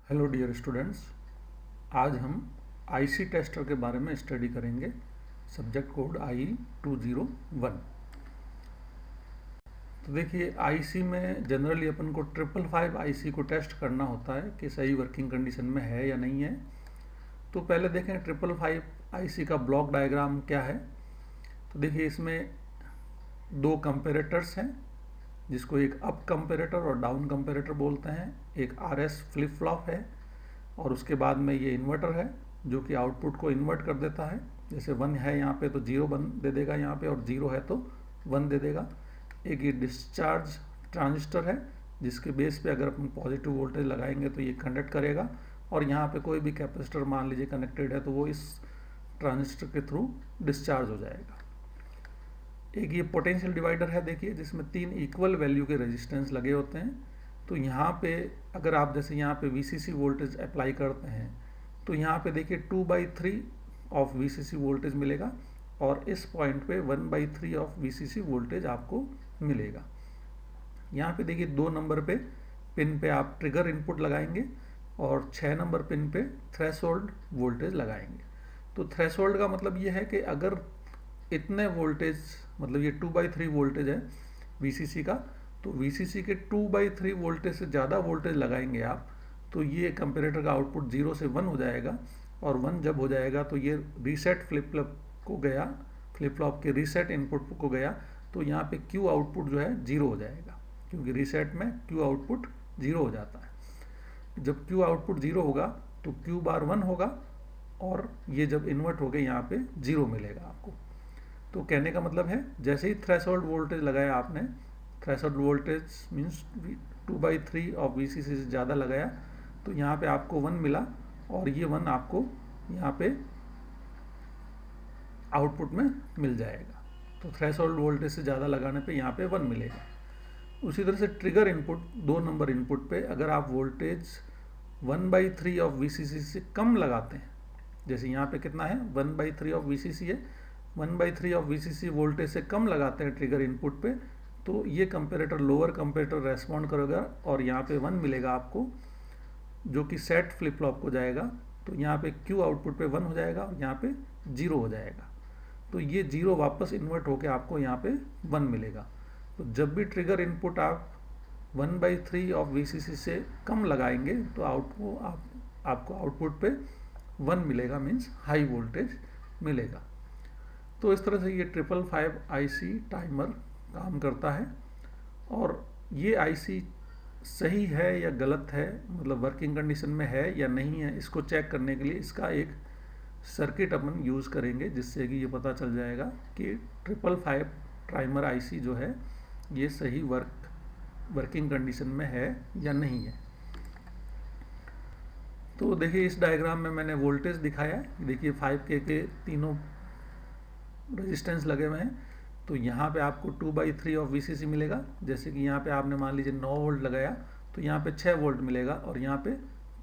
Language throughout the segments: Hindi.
हेलो डियर स्टूडेंट्स, आज हम आईसी टेस्टर के बारे में स्टडी करेंगे। Subject code I201। तो देखिए, आईसी में जनरली अपन को 555 आईसी को टेस्ट करना होता है कि सही वर्किंग कंडीशन में है या नहीं है। तो पहले देखें 555 आईसी का ब्लॉक डायग्राम क्या है। तो देखिए, इसमें दो कंपेरेटर्स हैं, जिसको एक अप कंपेरेटर और डाउन कंपेरेटर बोलते हैं। एक आरएस फ्लिप फ्लॉप है और उसके बाद में ये इन्वर्टर है जो कि आउटपुट को इन्वर्ट कर देता है। जैसे 1 है यहाँ पे तो 0 1 दे देगा यहाँ पे, और 0 है तो 1 दे देगा। एक ये डिस्चार्ज ट्रांजिस्टर है जिसके बेस पे अगर अपन पॉजिटिव वोल्टेज लगाएंगे तो ये कंडक्ट करेगा, और यहाँ पे कोई भी कैपेसिटर मान लीजिए कनेक्टेड है तो वो इस ट्रांजिस्टर के थ्रू डिस्चार्ज हो जाएगा। एक ये पोटेंशियल डिवाइडर है, देखिए, जिसमें 3 इक्वल वैल्यू के रेजिस्टेंस लगे होते हैं। तो यहाँ पे अगर आप जैसे यहाँ पे VCC वोल्टेज अप्लाई करते हैं तो यहाँ पे देखिए 2/3 ऑफ VCC वोल्टेज मिलेगा, और इस पॉइंट पे 1/3 ऑफ VCC वोल्टेज आपको मिलेगा। यहाँ पे देखिए 2 नंबर पे पिन पे आप ट्रिगर इनपुट लगाएंगे और 6 नंबर पिन पे थ्रेशोल्ड वोल्टेज लगाएंगे। तो थ्रेशोल्ड का मतलब ये है कि अगर इतने वोल्टेज, मतलब ये 2/3 वोल्टेज है VCC का, तो VCC के 2/3 वोल्टेज से ज़्यादा वोल्टेज लगाएंगे आप तो ये कंपेरेटर का आउटपुट 0 से 1 हो जाएगा, और 1 जब हो जाएगा तो ये रीसेट फ्लिप फ्लॉप को गया, फ्लिप फ्लॉप के रीसेट इनपुट को गया, तो यहाँ पे Q आउटपुट जो है 0 हो जाएगा, क्योंकि रीसेट में Q आउटपुट 0 हो जाता है। जब Q आउटपुट 0 होगा तो Q बार 1 होगा, और ये जब इन्वर्ट हो गए यहाँ पे 0 मिलेगा आपको। तो कहने का मतलब है, जैसे ही थ्रेशोल्ड वोल्टेज लगाया आपने, threshold voltage means 2/3 of VCC से ज़्यादा लगाया, तो यहाँ पे आपको 1 मिला, और ये 1 आपको यहाँ पे आउटपुट में मिल जाएगा। तो थ्रेशोल्ड वोल्टेज से ज़्यादा लगाने पे यहाँ पे 1 मिलेगा। उसी तरह से ट्रिगर इनपुट, 2 नंबर इनपुट पे अगर आप वोल्टेज 1/3 ऑफ VCC से कम लगाते हैं, जैसे यहाँ पे कितना है 1/3 ऑफ VCC है, 1/3 ऑफ VCC वोल्टेज से कम लगाते हैं ट्रिगर इनपुट पे, तो ये कंपेरेटर, लोअर कंपेरेटर रेस्पॉन्ड करेगा और यहाँ पे 1 मिलेगा आपको, जो कि सेट फ्लिप फ्लॉप को जाएगा। तो यहाँ पे Q आउटपुट पे 1 हो जाएगा और यहाँ पे 0 हो जाएगा। तो ये 0 वापस इन्वर्ट होकर आपको यहाँ पे 1 मिलेगा। तो जब भी ट्रिगर इनपुट आप 1/3 ऑफ VCC से कम लगाएंगे तो आपको आउटपुट पे 1 मिलेगा, मीन्स हाई वोल्टेज मिलेगा। तो इस तरह से ये 555 आईसी टाइमर काम करता है। और ये आईसी सही है या गलत है, मतलब वर्किंग कंडीशन में है या नहीं है, इसको चेक करने के लिए इसका एक सर्किट अपन यूज़ करेंगे, जिससे कि ये पता चल जाएगा कि 555 टाइमर आईसी जो है ये सही वर्किंग कंडीशन में है या नहीं है। तो देखिए, इस डायग्राम में मैंने वोल्टेज दिखाया है। देखिए 5K के तीनों रेजिस्टेंस लगे हुए हैं, तो यहाँ पे आपको 2/3 ऑफ VCC मिलेगा। जैसे कि यहाँ पे आपने मान लीजिए 9 वोल्ट लगाया तो यहाँ पे 6 वोल्ट मिलेगा, और यहाँ पे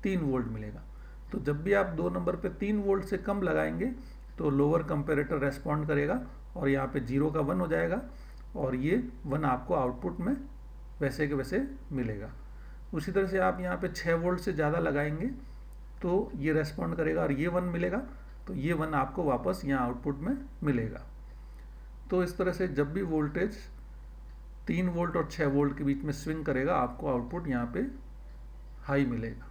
3 वोल्ट मिलेगा। तो जब भी आप 2 नंबर पे 3 वोल्ट से कम लगाएंगे तो लोअर कंपेरेटर रेस्पॉन्ड करेगा, और यहाँ पे 0 का 1 हो जाएगा, और ये 1 आपको आउटपुट में वैसे के वैसे मिलेगा। उसी तरह से आप यहाँ पे 6 वोल्ट से ज़्यादा लगाएंगे तो ये रेस्पॉन्ड करेगा और ये 1 मिलेगा, तो ये 1 आपको वापस यहाँ आउटपुट में मिलेगा। तो इस तरह से जब भी वोल्टेज 3 वोल्ट और 6 वोल्ट के बीच में स्विंग करेगा, आपको आउटपुट यहाँ पे हाई मिलेगा।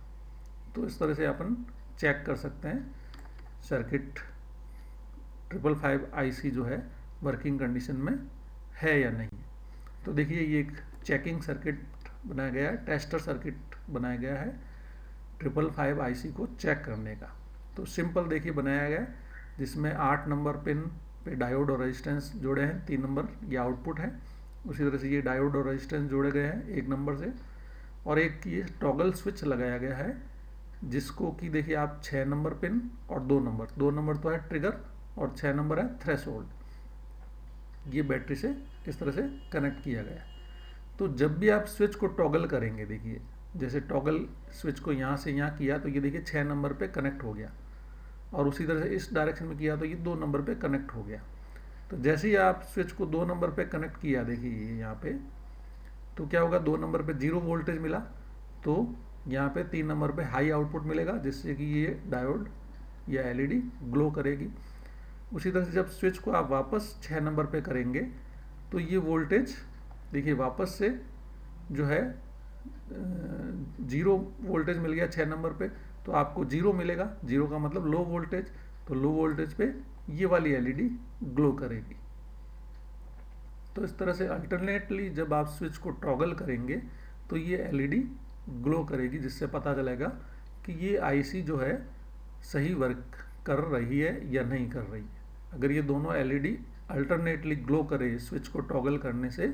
तो इस तरह से अपन चेक कर सकते हैं सर्किट 555 आईसी जो है वर्किंग कंडीशन में है या नहीं। तो देखिए, ये एक चेकिंग सर्किट बनाया गया है, टेस्टर सर्किट बनाया गया है 555 आईसी को चेक करने का। तो सिंपल देखिए बनाया गया है, जिसमें 8 नंबर पिन पे डायोड और रेजिस्टेंस जोड़े हैं, 3 नंबर ये आउटपुट है। उसी तरह से ये डायोड और रेजिस्टेंस जोड़े गए हैं 1 नंबर से, और एक ये टॉगल स्विच लगाया गया है, जिसको कि देखिए आप 6 नंबर पिन और 2 नंबर तो है ट्रिगर, और 6 नंबर है थ्रेशोल्ड, ये बैटरी से इस तरह से कनेक्ट किया गया है। तो जब भी आप स्विच को टॉगल करेंगे, देखिए जैसे टॉगल स्विच को यहाँ से यहाँ किया तो ये देखिए 6 नंबर पे कनेक्ट हो गया, और उसी तरह से इस डायरेक्शन में किया तो ये 2 नंबर पे कनेक्ट हो गया। तो जैसे ही आप स्विच को 2 नंबर पे कनेक्ट किया, देखिए यहाँ पे, तो क्या होगा, 2 नंबर पे 0 वोल्टेज मिला, तो यहाँ पे 3 नंबर पे हाई आउटपुट मिलेगा, जिससे कि ये डायोड या एलईडी ग्लो करेगी। उसी तरह से जब स्विच को आप वापस 6 नंबर पे करेंगे तो ये वोल्टेज देखिए वापस से जो है 0 वोल्टेज मिल गया 6 नंबर पे, तो आपको 0 मिलेगा। 0 का मतलब लो वोल्टेज, तो लो वोल्टेज पे ये वाली एलईडी ग्लो करेगी। तो इस तरह से अल्टरनेटली जब आप स्विच को टॉगल करेंगे तो ये एलईडी ग्लो करेगी, जिससे पता चलेगा कि ये आईसी जो है सही वर्क कर रही है या नहीं कर रही है। अगर ये दोनों एलईडी अल्टरनेटली ग्लो करे स्विच को टॉगल करने से,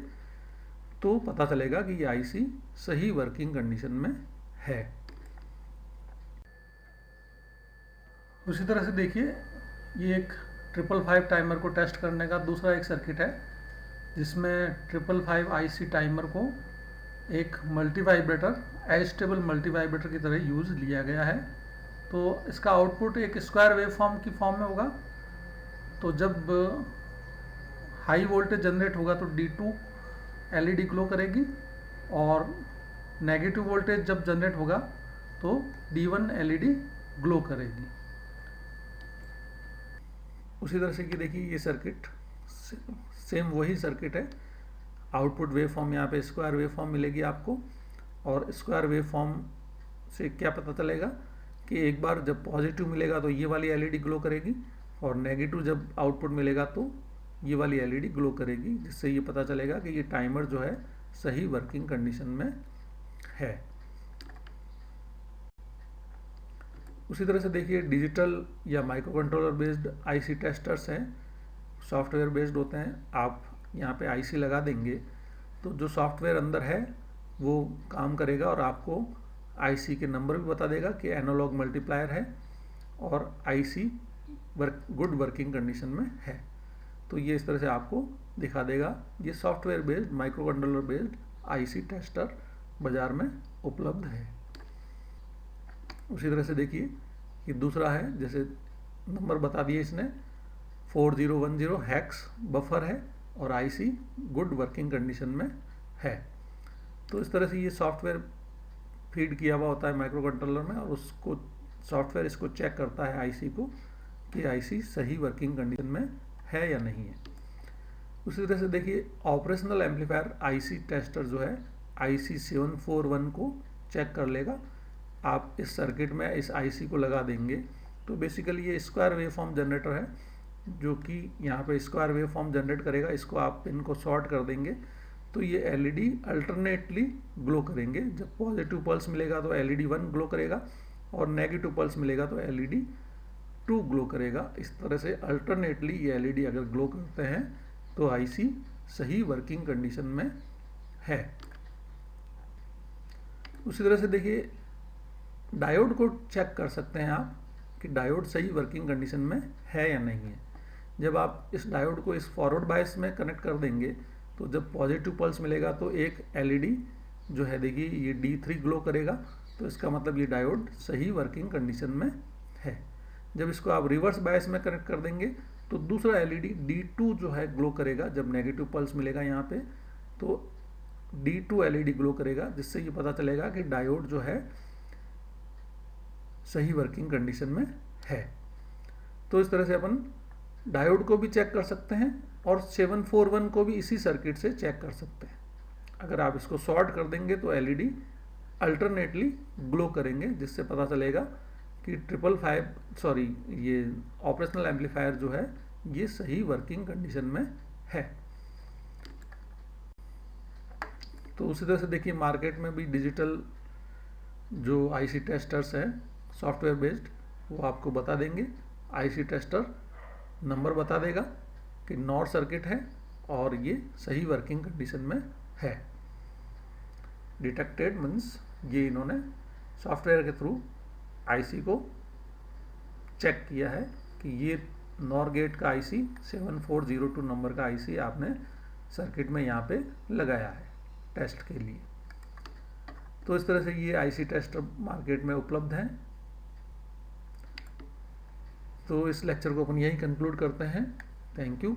तो पता चलेगा कि ये आईसी सही वर्किंग कंडीशन में है। उसी तरह से देखिए, ये एक 555 टाइमर को टेस्ट करने का दूसरा एक सर्किट है, जिसमें 555 आईसी टाइमर को एक multi vibrator, stable multi vibrator की तरह यूज़ लिया गया है। तो इसका आउटपुट एक स्क्वायर वेव फॉर्म की फॉर्म में होगा। तो जब हाई वोल्टेज जनरेट होगा तो D2 एलईडी ग्लो करेगी, और नेगेटिव वोल्टेज जब जनरेट होगा तो D1 एलईडी ग्लो करेगी। उसी तरह से कि देखिए ये सर्किट सेम वही सर्किट है। आउटपुट वेव फॉर्म यहाँ पे स्क्वायर वेव फॉर्म मिलेगी आपको, और स्क्वायर वेव फॉर्म से क्या पता चलेगा कि एक बार जब पॉजिटिव मिलेगा तो ये वाली एलईडी ग्लो करेगी, और नेगेटिव जब आउटपुट मिलेगा तो ये वाली एलईडी ग्लो करेगी, जिससे ये पता चलेगा कि ये टाइमर जो है सही वर्किंग कंडीशन में है। उसी तरह से देखिए, डिजिटल या micro controller based IC testers हैं, सॉफ्टवेयर बेस्ड होते हैं। आप यहाँ पे आईसी लगा देंगे तो जो सॉफ्टवेयर अंदर है वो काम करेगा, और आपको आईसी के नंबर भी बता देगा कि एनालॉग मल्टीप्लायर है और आईसी गुड वर्किंग कंडीशन में है। तो ये इस तरह से आपको दिखा देगा। ये software based micro controller based IC tester बाज़ार में उपलब्ध है। उसी तरह से देखिए कि दूसरा है, जैसे नंबर बता दिए इसने, 4010 हैक्स बफर है और आईसी गुड वर्किंग कंडीशन में है। तो इस तरह से ये सॉफ्टवेयर फीड किया हुआ होता है माइक्रो कंट्रोलर में, और उसको सॉफ्टवेयर इसको चेक करता है आईसी को कि आईसी सही वर्किंग कंडीशन में है या नहीं है। उसी तरह से देखिए, ऑपरेशनल एम्पलीफायर आईसी टेस्टर जो है आईसी 741 को चेक कर लेगा। आप इस सर्किट में इस आईसी को लगा देंगे तो बेसिकली ये स्क्वायर वेव फॉर्म जनरेटर है, जो कि यहाँ पे स्क्वायर वेव फॉर्म जनरेट करेगा। इसको आप पिन को शॉर्ट कर देंगे तो ये एलईडी अल्टरनेटली ग्लो करेंगे। जब पॉजिटिव पल्स मिलेगा तो एलईडी 1 ग्लो करेगा, और नेगेटिव पल्स मिलेगा तो एलईडी 2 ग्लो करेगा। इस तरह से अल्टरनेटली ये एलईडी अगर ग्लो करते हैं तो आईसी सही वर्किंग कंडीशन में है। उसी तरह से देखिए, डायोड को चेक कर सकते हैं आप कि डायोड सही वर्किंग कंडीशन में है या नहीं है। जब आप इस डायोड को इस फॉरवर्ड बायस में कनेक्ट कर देंगे तो जब पॉजिटिव पल्स मिलेगा तो एक एलईडी जो है देखिए ये D3 ग्लो करेगा, तो इसका मतलब ये डायोड सही वर्किंग कंडीशन में है। जब इसको आप रिवर्स बायस में कनेक्ट कर देंगे तो दूसरा एलईडी D2 जो है ग्लो करेगा। जब नेगेटिव पल्स मिलेगा यहाँ पे तो D2 एलईडी ग्लो करेगा, जिससे ये पता चलेगा कि डायोड जो है सही वर्किंग कंडीशन में है। तो इस तरह से अपन डायोड को भी चेक कर सकते हैं और 741 को भी इसी सर्किट से चेक कर सकते हैं। अगर आप इसको शॉर्ट कर देंगे तो एलईडी अल्टरनेटली ग्लो करेंगे, जिससे पता चलेगा कि 555 ये ऑपरेशनल एम्पलीफायर जो है ये सही वर्किंग कंडीशन में है। तो उसी तरह से देखिए, मार्केट में भी डिजिटल जो आईसी टेस्टर्स हैं सॉफ्टवेयर बेस्ड, वो आपको बता देंगे। आईसी टेस्टर नंबर बता देगा कि नॉर सर्किट है और ये सही वर्किंग कंडीशन में है। डिटेक्टेड मीन्स ये इन्होंने सॉफ्टवेयर के थ्रू आईसी को चेक किया है कि ये नॉर गेट का आईसी 7402 नंबर का आईसी आपने सर्किट में यहाँ पे लगाया है टेस्ट के लिए। तो इस तरह से ये आईसी टेस्टर मार्केट में उपलब्ध हैं। तो इस लेक्चर को अपन यही कंक्लूड करते हैं। Thank you.